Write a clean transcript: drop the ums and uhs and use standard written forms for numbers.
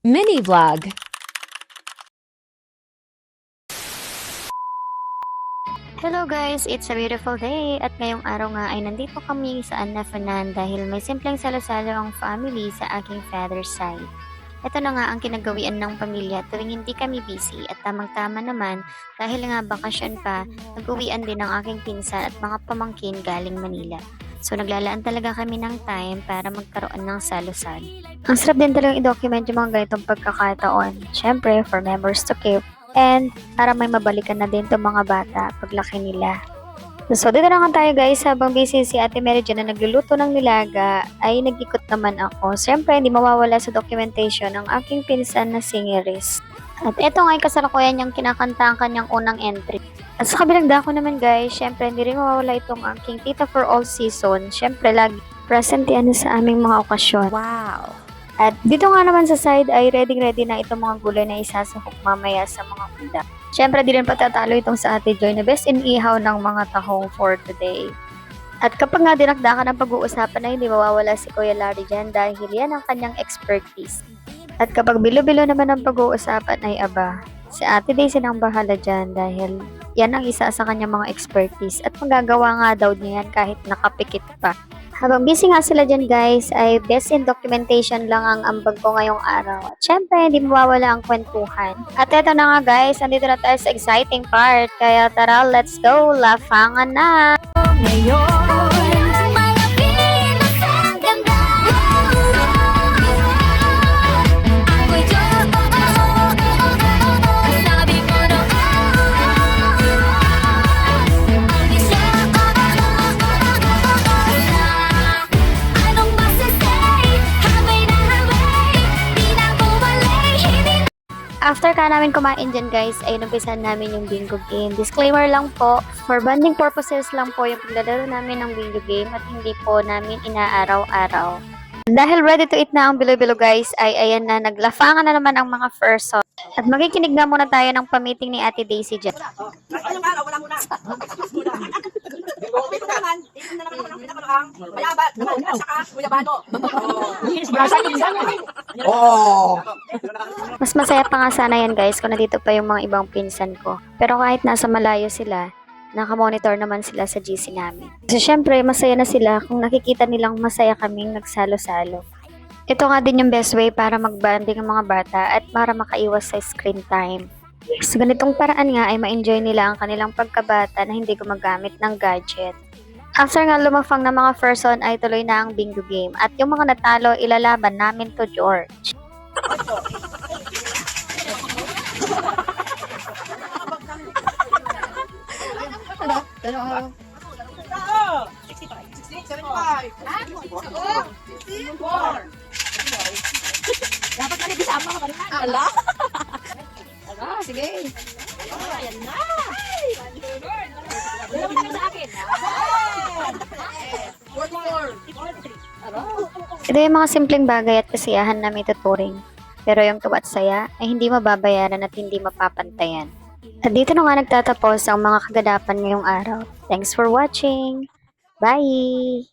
Mini vlog. Hello guys, it's a beautiful day at ngayong araw nga ay nandito kami sa Anafanan dahil may simpleng salo-salo ang family sa aking father's side. Ito na nga ang kinagawian ng pamilya tuwing hindi kami busy at tamang-tama naman dahil nga bakasyon pa, nag-uwian din ang aking pinsan at mga pamangkin galing Manila. So naglalaan talaga kami ng time para magkaroon ng salo-salo. Ang sarap din talagang i-document yung mga ganitong pagkakataon. Siyempre, for memories to keep. And para may mabalikan na din itong mga bata paglaki nila. So dito na nga tayo guys, habang busy si Ate Mary dyan na nagluluto ng nilaga, ay nag-ikot naman ako. Siyempre hindi mawawala sa documentation ang aking pinsan na singeris. At eto nga ay kasalukuyan niyang kinakanta ang kanyang unang entry. At sa kabilang dako naman guys, siyempre hindi rin mawawala itong aking tita for all season. Siyempre lagi present yan sa aming mga okasyon. Wow. At dito nga naman sa side ay ready na itong mga gulay na isasahok mamaya sa mga ulam. Siyempre di rin patatalo itong sa Ate Joy na best in ihaw ng mga tahong for today. At kapag nga dinakdakan ang pag-uusapan ay hindi mawawala si Kuya Larry dyan dahil yan ang kanyang expertise. At kapag bilo-bilo naman ang pag-uusapan ay aba, si Ate Daisy nang bahala dyan dahil yan ang isa sa kanyang mga expertise at magagawa nga daw niya yan kahit nakapikit pa. Habang busy nga sila dyan guys, ay best in documentation lang ang ambag ko ngayong araw. At syempre, hindi mawawala ang kwentuhan. At eto na nga guys, andito na tayo sa exciting part. Kaya tara, let's go! Lafangan na! After ka namin kumain dyan guys, ay numpisan namin yung bingo game. Disclaimer lang po, for bonding purposes lang po yung paglalaro namin ng bingo game at hindi po namin inaaraw-araw. Dahil ready to eat na ang bilo-bilo guys, ay ayan na, naglafangan na naman ang mga person. At makikinig na muna tayo ng pamiting ni Ate Daisy dyan. Ngayong araw, wala muna. Ito naman, ito na naman ako ng pinakaroang mayabat naman at saka kuyabano. Mas masaya pa nga sana yan guys kung nandito pa yung mga ibang pinsan ko. Pero kahit nasa malayo sila, nakamonitor naman sila sa GC namin. Kasi syempre, masaya na sila kung nakikita nilang masaya kaming nagsalo-salo. Ito nga din yung best way para magbanding ang mga bata at para makaiwas sa screen time. Sa ganitong paraan nga ay ma-enjoy nila ang kanilang pagkabata na hindi gumagamit ng gadget. After nga lumafang na mga person ay tuloy na ang bingo game at yung mga natalo ilalaban namin to George. Dapat ka rin isama ka rin. Ala? Ala, sige. Ayan na. Dalawa na sa akin. Ito yung mga simpleng bagay at kasiyahan na may tuturing. Pero yung tuwa at saya ay hindi mababayaran at hindi mapapantayan. At dito na nga nagtatapos ang mga kaganapan ngayong araw. Thanks for watching! Bye!